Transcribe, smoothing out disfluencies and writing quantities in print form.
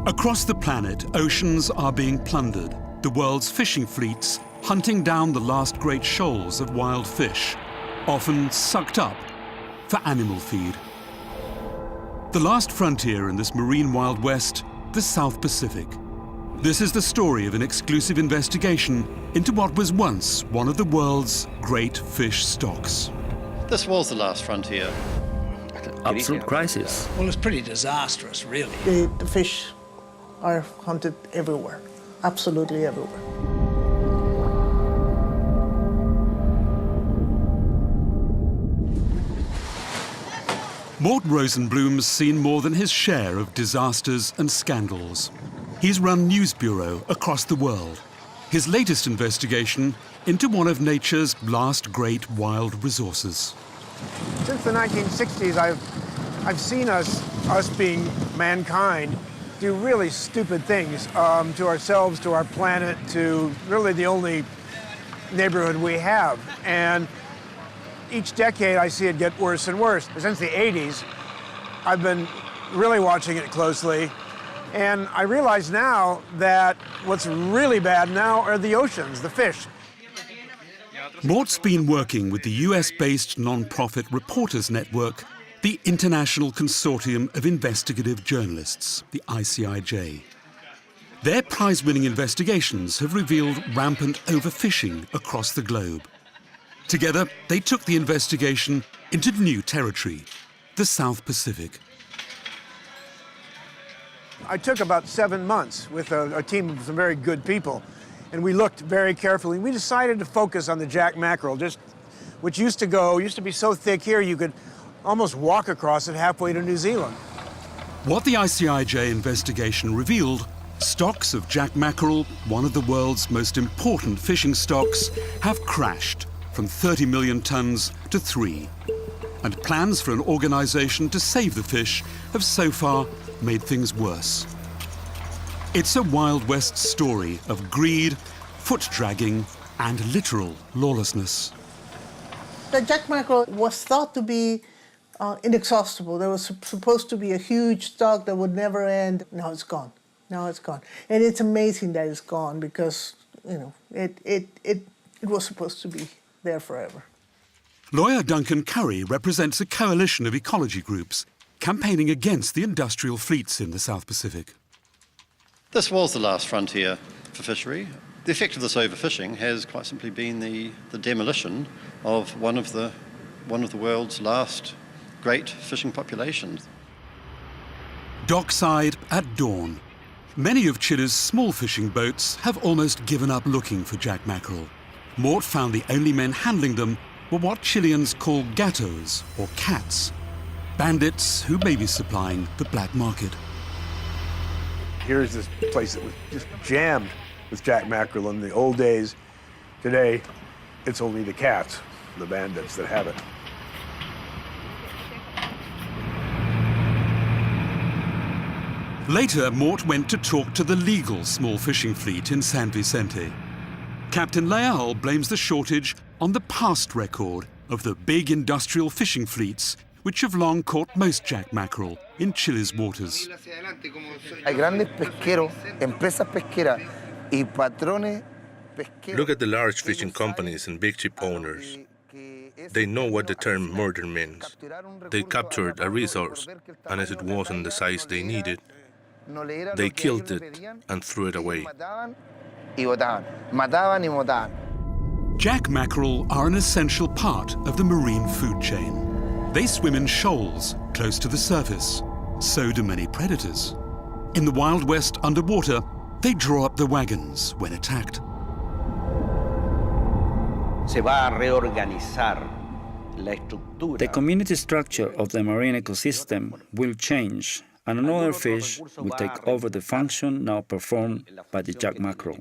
Across the planet, oceans are being plundered, the world's fishing fleets hunting down the last great shoals of wild fish, often sucked up for animal feed. The last frontier in this marine Wild West, the South Pacific. This is the story of an exclusive investigation into what was once one of the world's great fish stocks. This was the last frontier. Absolute crisis. Well, it's pretty disastrous, really. The fish are hunted everywhere, absolutely everywhere. Mort Rosenblum's seen more than his share of disasters and scandals. He's run News Bureau across the world. His latest investigation into one of nature's last great wild resources. Since the 1960s, I've seen us being mankind, do really stupid things to ourselves, to our planet, to really the only neighborhood we have. And each decade, I see it get worse and worse. Since the 80s, I've been really watching it closely. And I realize now that what's really bad now are the oceans, the fish. Mort's been working with the US-based non-profit reporters network, the International Consortium of Investigative Journalists, the ICIJ. Their prize-winning investigations have revealed rampant overfishing across the globe. Together, they took the investigation into new territory, the South Pacific. I took about 7 months with a team of some very good people, and we looked very carefully. We decided to focus on the jack mackerel, which used to be so thick here you could almost walk across it halfway to New Zealand. What the ICIJ investigation revealed, stocks of jack mackerel, one of the world's most important fishing stocks, have crashed from 30 million tons to 3. And plans for an organization to save the fish have so far made things worse. It's a Wild West story of greed, foot-dragging, and literal lawlessness. The jack mackerel was thought to be inexhaustible. There was supposed to be a huge stock that would never end. Now it's gone. Now it's gone. And it's amazing that it's gone because, you know, it was supposed to be there forever. Lawyer Duncan Curry represents a coalition of ecology groups campaigning against the industrial fleets in the South Pacific. This was the last frontier for fishery. The effect of this overfishing has quite simply been the demolition of one of the world's last great fishing populations. Dockside at dawn. Many of Chile's small fishing boats have almost given up looking for jack mackerel. Mort found the only men handling them were what Chileans call gatos, or cats, bandits who may be supplying the black market. Here's this place that was just jammed with jack mackerel in the old days. Today, it's only the cats, the bandits, that have it. Later, Mort went to talk to the legal small fishing fleet in San Vicente. Captain Leal blames the shortage on the past record of the big industrial fishing fleets which have long caught most jack mackerel in Chile's waters. Look at the large fishing companies and big ship owners. They know what the term murder means. They captured a resource, and as it wasn't the size they needed, they killed it and threw it away. Jack mackerel are an essential part of the marine food chain. They swim in shoals close to the surface. So do many predators. In the Wild West underwater, they draw up the wagons when attacked. The community structure of the marine ecosystem will change, and another fish will take over the function now performed by the jack mackerel.